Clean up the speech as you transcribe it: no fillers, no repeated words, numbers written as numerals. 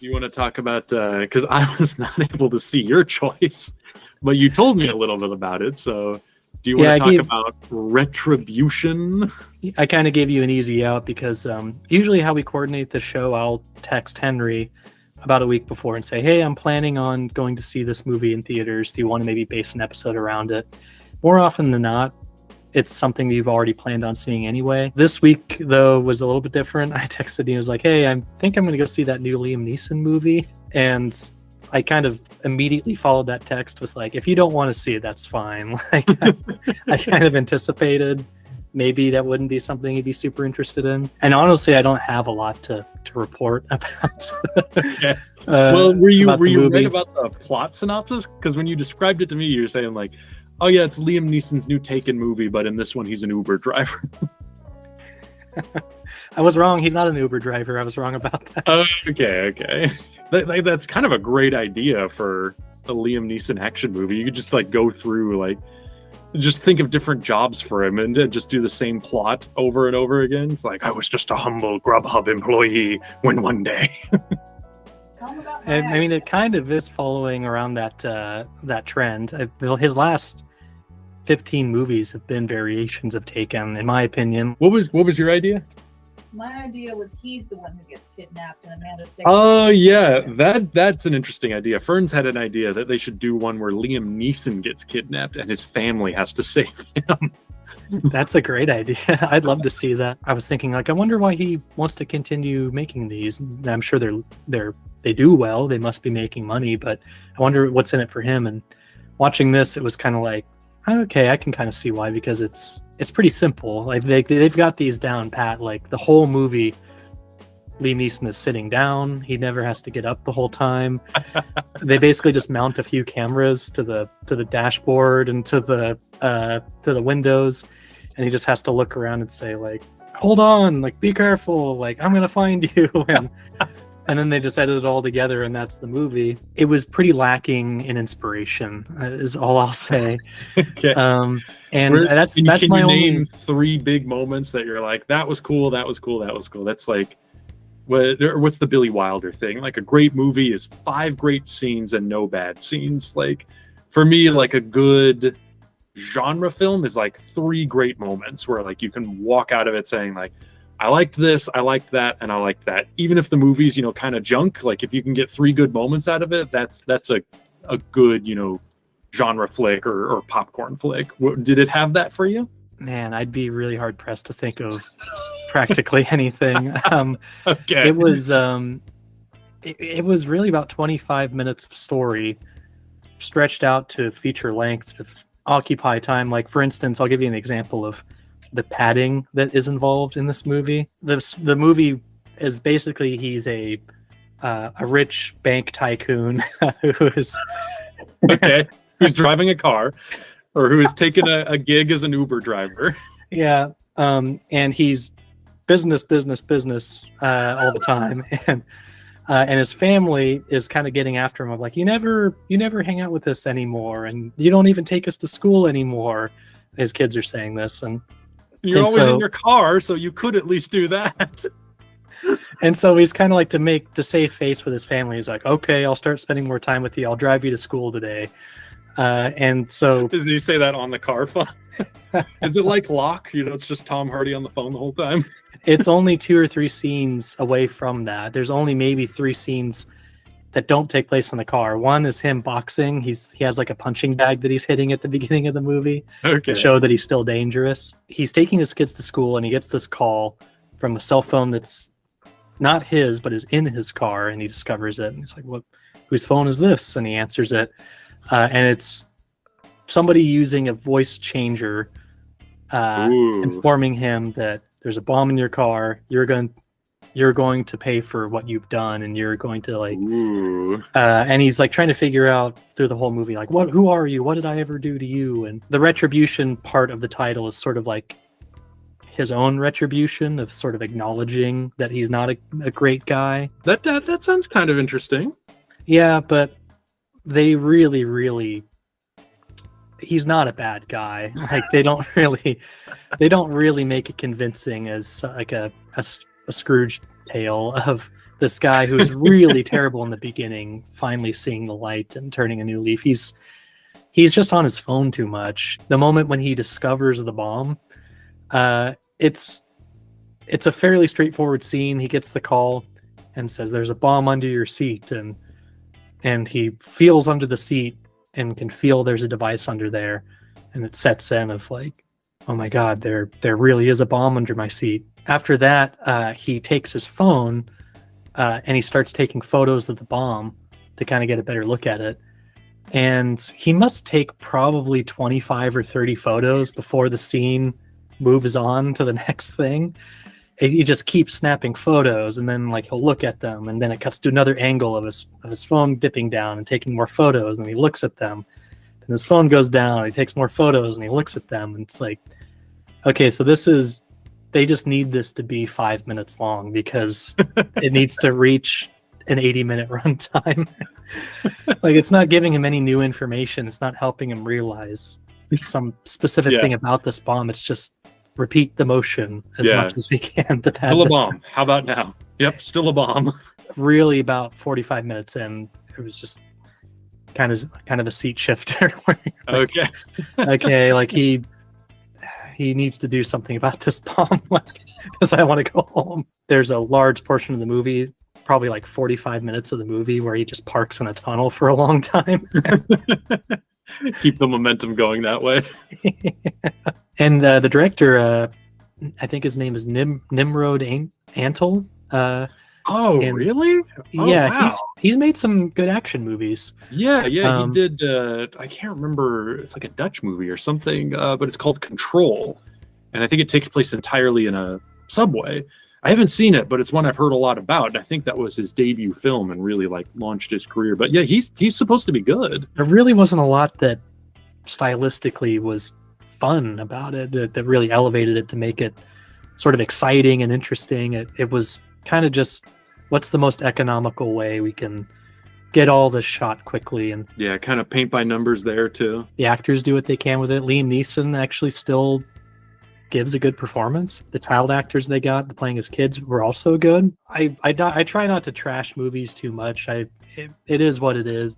You want to talk about, because I was not able to see your choice, but you told me a little bit about it. So do you want to talk about Retribution? I kind of gave you an easy out because usually how we coordinate the show, I'll text Henry about a week before and say, hey, I'm planning on going to see this movie in theaters. Do you want to maybe base an episode around it? More often than not, it's something you've already planned on seeing anyway. This week, though, was a little bit different. I texted him. I was like, hey, I think I'm going to go see that new Liam Neeson movie. And I kind of immediately followed that text with like, if you don't want to see it, that's fine. Like, I kind of anticipated maybe that wouldn't be something he'd be super interested in. And honestly, I don't have a lot to report about. Okay. Well, were you right about the plot synopsis? Because when you described it to me, you were saying like, oh yeah, it's Liam Neeson's new Taken movie, but in this one, he's an Uber driver. I was wrong. He's not an Uber driver. I was wrong about that. Okay. That's kind of a great idea for a Liam Neeson action movie. You could just like go through, like, just think of different jobs for him and just do the same plot over and over again. It's like, I was just a humble Grubhub employee when one day. I mean, it kind of is following around that trend. His last 15 movies have been variations of Taken, in my opinion. What was your idea? My idea was he's the one who gets kidnapped and Amanda's sick. Oh yeah, that's an interesting idea. Ferns had an idea that they should do one where Liam Neeson gets kidnapped and his family has to save him. That's a great idea. I'd love to see that. I was thinking, like, I wonder why he wants to continue making these. I'm sure they do well. They must be making money, but I wonder what's in it for him. And watching this, it was kind of like, okay, I can kind of see why, because it's pretty simple. Like they've got these down pat. Like the whole movie, Liam Neeson is sitting down. He never has to get up the whole time. They basically just mount a few cameras to the dashboard and to the windows, and he just has to look around and say like, "Hold on, like be careful, like I'm gonna find you." And then they just edit it all together, and that's the movie. It was pretty lacking in inspiration, is all I'll say. Okay. That's my only. Name 3 big moments that you're like, that was cool, that was cool, that was cool. That's like, what's the Billy Wilder thing? Like a great movie is 5 great scenes and no bad scenes. Like for me, like a good genre film is like 3 great moments where like you can walk out of it saying like, I liked this, I liked that, and I liked that. Even if the movie's, kind of junk, like if you can get 3 good moments out of it, that's a good, genre flick or popcorn flick. Did it have that for you? Man, I'd be really hard pressed to think of practically anything. Okay. It was really about 25 minutes of story stretched out to feature length to occupy time. Like for instance, I'll give you an example of the padding that is involved in this movie. The movie is basically he's a rich bank tycoon who is okay, who's driving a car or who is taking a gig as an Uber driver. Yeah, and he's business all the time, and his family is kind of getting after him of like, you never hang out with us anymore, and you don't even take us to school anymore. His kids are saying this, and you're always in your car, so you could at least do that. And so he's kind of like to save face with his family. He's like, okay, I'll start spending more time with you. I'll drive you to school today. And so does he say that on the car phone? Is it like Locke? It's just Tom Hardy on the phone the whole time. It's only 2 or 3 scenes away from that. There's only maybe 3 scenes that don't take place in the car. One is him boxing. He has like a punching bag that he's hitting at the beginning of the movie to show that he's still dangerous. He's taking his kids to school and he gets this call from a cell phone that's not his, but is in his car, and he discovers it. And he's like, "What? Whose phone is this?" And he answers it, and it's somebody using a voice changer, informing him that there's a bomb in your car. You're going to pay for what you've done, and you're going to like. And he's like trying to figure out through the whole movie, like, who are you? What did I ever do to you? And the retribution part of the title is sort of like his own retribution of sort of acknowledging that he's not a great guy. That sounds kind of interesting. Yeah, but they really he's not a bad guy. Like they don't really make it convincing as like a Scrooge tale of this guy who's really terrible in the beginning, finally seeing the light and turning a new leaf. He's just on his phone too much. The moment when he discovers the bomb, it's a fairly straightforward scene. He gets the call and says, "There's a bomb under your seat," and he feels under the seat and can feel there's a device under there, and it sets in of like, oh my god, there really is a bomb under my seat. After that, he takes his phone and he starts taking photos of the bomb to kind of get a better look at it. And he must take probably 25 or 30 photos before the scene moves on to the next thing. He just keeps snapping photos, and then like he'll look at them, and then it cuts to another angle of his phone dipping down and taking more photos, and he looks at them. And his phone goes down, and he takes more photos, and he looks at them, and it's like, okay, so they just need this to be 5 minutes long because it needs to reach an 80-minute runtime. Like, it's not giving him any new information. It's not helping him realize some specific thing about this bomb. It's just repeat the motion as much as we can to have still a bomb. How about now? Yep, still a bomb. Really, about 45 minutes in, it was just kind of a seat shifter. Okay. Okay, like he needs to do something about this bomb because I want to go home. There's a large portion of the movie, probably like 45 minutes of the movie, where he just parks in a tunnel for a long time. Keep the momentum going that way. And the director, I think his name is Nimrod Antle. Really? Yeah, wow. he's made some good action movies. Yeah, he did. I can't remember. It's like a Dutch movie or something, but it's called Control, and I think it takes place entirely in a subway. I haven't seen it, but it's one I've heard a lot about. And I think that was his debut film and really like launched his career. But yeah, he's supposed to be good. There really wasn't a lot that stylistically was fun about it that really elevated it to make it sort of exciting and interesting. It was kind of just, what's the most economical way we can get all this shot quickly? And yeah, kind of paint by numbers there too. The actors do what they can with it. Liam Neeson actually still gives a good performance. The child actors they got playing as kids were also good. I try not to trash movies too much. It is what it is.